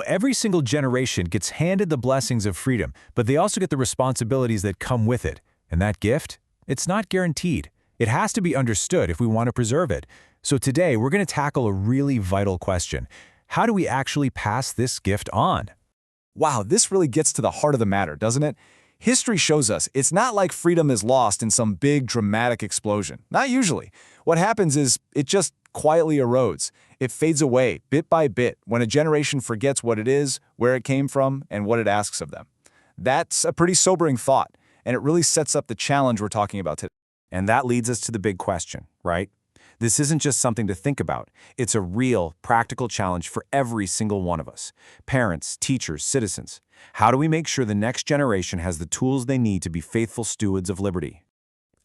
Every single generation gets handed the blessings of freedom, but they also get the responsibilities that come with it. And that gift? It's not guaranteed. It has to be understood if we want to preserve it. So today, we're going to tackle a really vital question. How do we actually pass this gift on? Wow, this really gets to the heart of the matter, doesn't it? History shows us it's not like freedom is lost in some big dramatic explosion. Not usually. What happens is it just quietly erodes. It fades away bit by bit when a generation forgets what it is, where it came from, and what it asks of them. That's a pretty sobering thought, and it really sets up the challenge we're talking about today. And that leads us to the big question, right? This isn't just something to think about. It's a real, practical challenge for every single one of us. Parents, teachers, citizens. How do we make sure the next generation has the tools they need to be faithful stewards of liberty?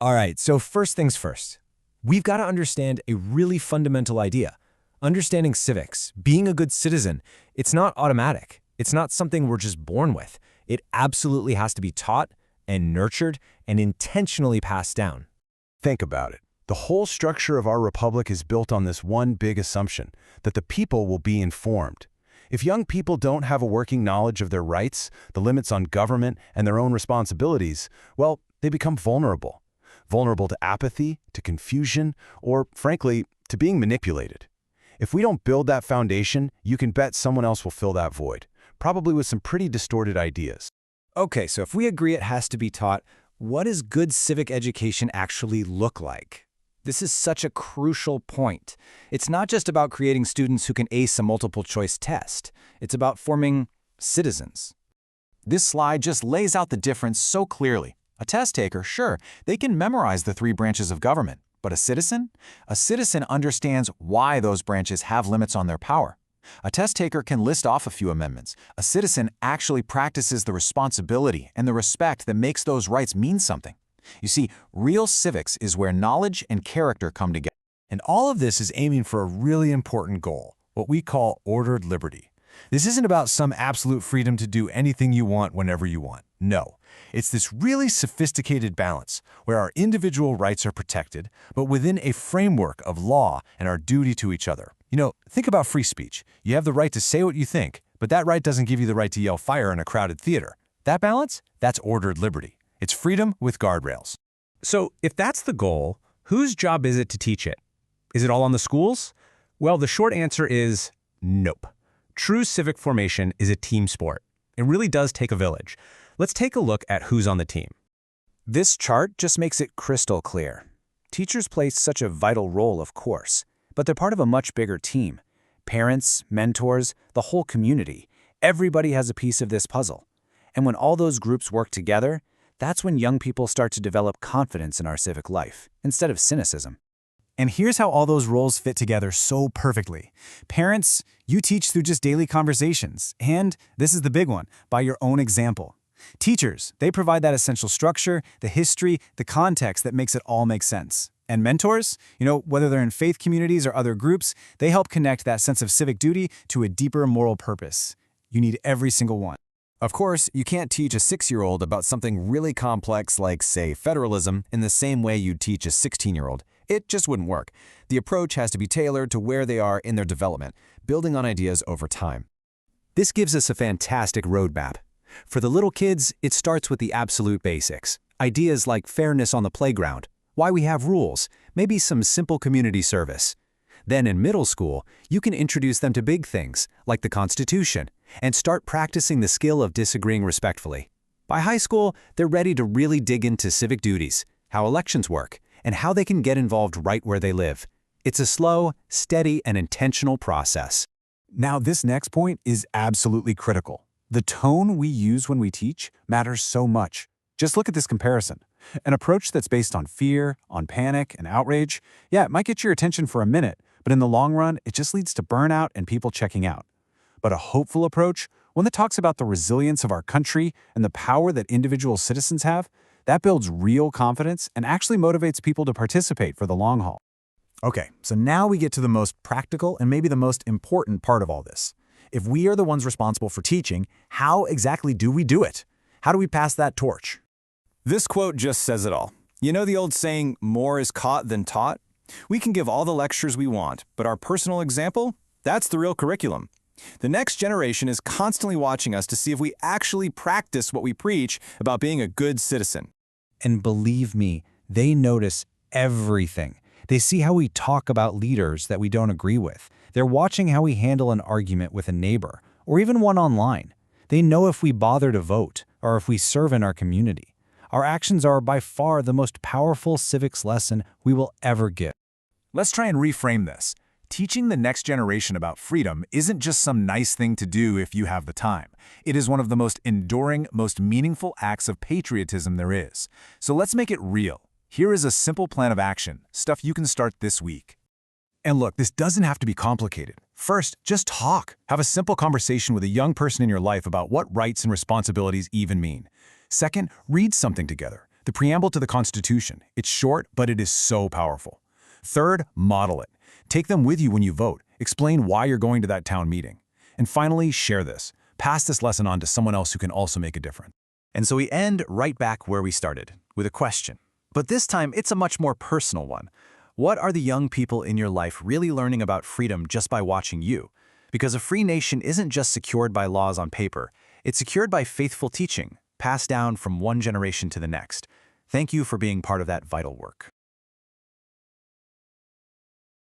All right, so first things first. We've got to understand a really fundamental idea. Understanding civics, being a good citizen, it's not automatic. It's not something we're just born with. It absolutely has to be taught and nurtured and intentionally passed down. Think about it. The whole structure of our republic is built on this one big assumption, that the people will be informed. If young people don't have a working knowledge of their rights, the limits on government, and their own responsibilities, well, they become vulnerable. Vulnerable to apathy, to confusion, or, frankly, to being manipulated. If we don't build that foundation, you can bet someone else will fill that void, probably with some pretty distorted ideas. Okay, so if we agree it has to be taught, what does good civic education actually look like? This is such a crucial point. It's not just about creating students who can ace a multiple-choice test. It's about forming citizens. This slide just lays out the difference so clearly. A test taker, sure, they can memorize the 3 branches of government. But a citizen? A citizen understands why those branches have limits on their power. A test taker can list off a few amendments. A citizen actually practices the responsibility and the respect that makes those rights mean something. You see, real civics is where knowledge and character come together. And all of this is aiming for a really important goal, what we call ordered liberty. This isn't about some absolute freedom to do anything you want whenever you want. No, it's this really sophisticated balance where our individual rights are protected, but within a framework of law and our duty to each other. Think about free speech. You have the right to say what you think, but that right doesn't give you the right to yell fire in a crowded theater. That balance? That's ordered liberty. It's freedom with guardrails. So if that's the goal, whose job is it to teach it? Is it all on the schools? Well, the short answer is nope. True civic formation is a team sport. It really does take a village. Let's take a look at who's on the team. This chart just makes it crystal clear. Teachers play such a vital role, of course, but they're part of a much bigger team. Parents, mentors, the whole community. Everybody has a piece of this puzzle. And when all those groups work together, that's when young people start to develop confidence in our civic life, instead of cynicism. And here's how all those roles fit together so perfectly. Parents, you teach through just daily conversations. And this is the big one, by your own example. Teachers, they provide that essential structure, the history, the context that makes it all make sense. And mentors, whether they're in faith communities or other groups, they help connect that sense of civic duty to a deeper moral purpose. You need every single one. Of course, you can't teach a 6-year-old about something really complex like, say, federalism in the same way you'd teach a 16-year-old. It just wouldn't work. The approach has to be tailored to where they are in their development, building on ideas over time. This gives us a fantastic roadmap. For the little kids, it starts with the absolute basics. Ideas like fairness on the playground, why we have rules, maybe some simple community service. Then in middle school, you can introduce them to big things, like the Constitution, and start practicing the skill of disagreeing respectfully. By high school, they're ready to really dig into civic duties, how elections work, and how they can get involved right where they live. It's a slow, steady, and intentional process. Now, this next point is absolutely critical. The tone we use when we teach matters so much. Just look at this comparison. An approach that's based on fear, on panic, and outrage, it might get your attention for a minute, but in the long run, it just leads to burnout and people checking out. But a hopeful approach, one that talks about the resilience of our country and the power that individual citizens have, that builds real confidence and actually motivates people to participate for the long haul. Okay, so now we get to the most practical and maybe the most important part of all this. If we are the ones responsible for teaching, how exactly do we do it? How do we pass that torch? This quote just says it all. You know the old saying, more is caught than taught? We can give all the lectures we want, but our personal example, that's the real curriculum. The next generation is constantly watching us to see if we actually practice what we preach about being a good citizen. And believe me, they notice everything. They see how we talk about leaders that we don't agree with. They're watching how we handle an argument with a neighbor, or even one online. They know if we bother to vote, or if we serve in our community. Our actions are by far the most powerful civics lesson we will ever give. Let's try and reframe this. Teaching the next generation about freedom isn't just some nice thing to do if you have the time. It is one of the most enduring, most meaningful acts of patriotism there is. So let's make it real. Here is a simple plan of action, stuff you can start this week. And look, this doesn't have to be complicated. First, just talk. Have a simple conversation with a young person in your life about what rights and responsibilities even mean. Second, read something together. The preamble to the Constitution. It's short, but it is so powerful. Third, model it. Take them with you when you vote. Explain why you're going to that town meeting. And finally, share this. Pass this lesson on to someone else who can also make a difference. And so we end right back where we started, with a question. But this time, it's a much more personal one. What are the young people in your life really learning about freedom just by watching you? Because a free nation isn't just secured by laws on paper. It's secured by faithful teaching, passed down from one generation to the next. Thank you for being part of that vital work.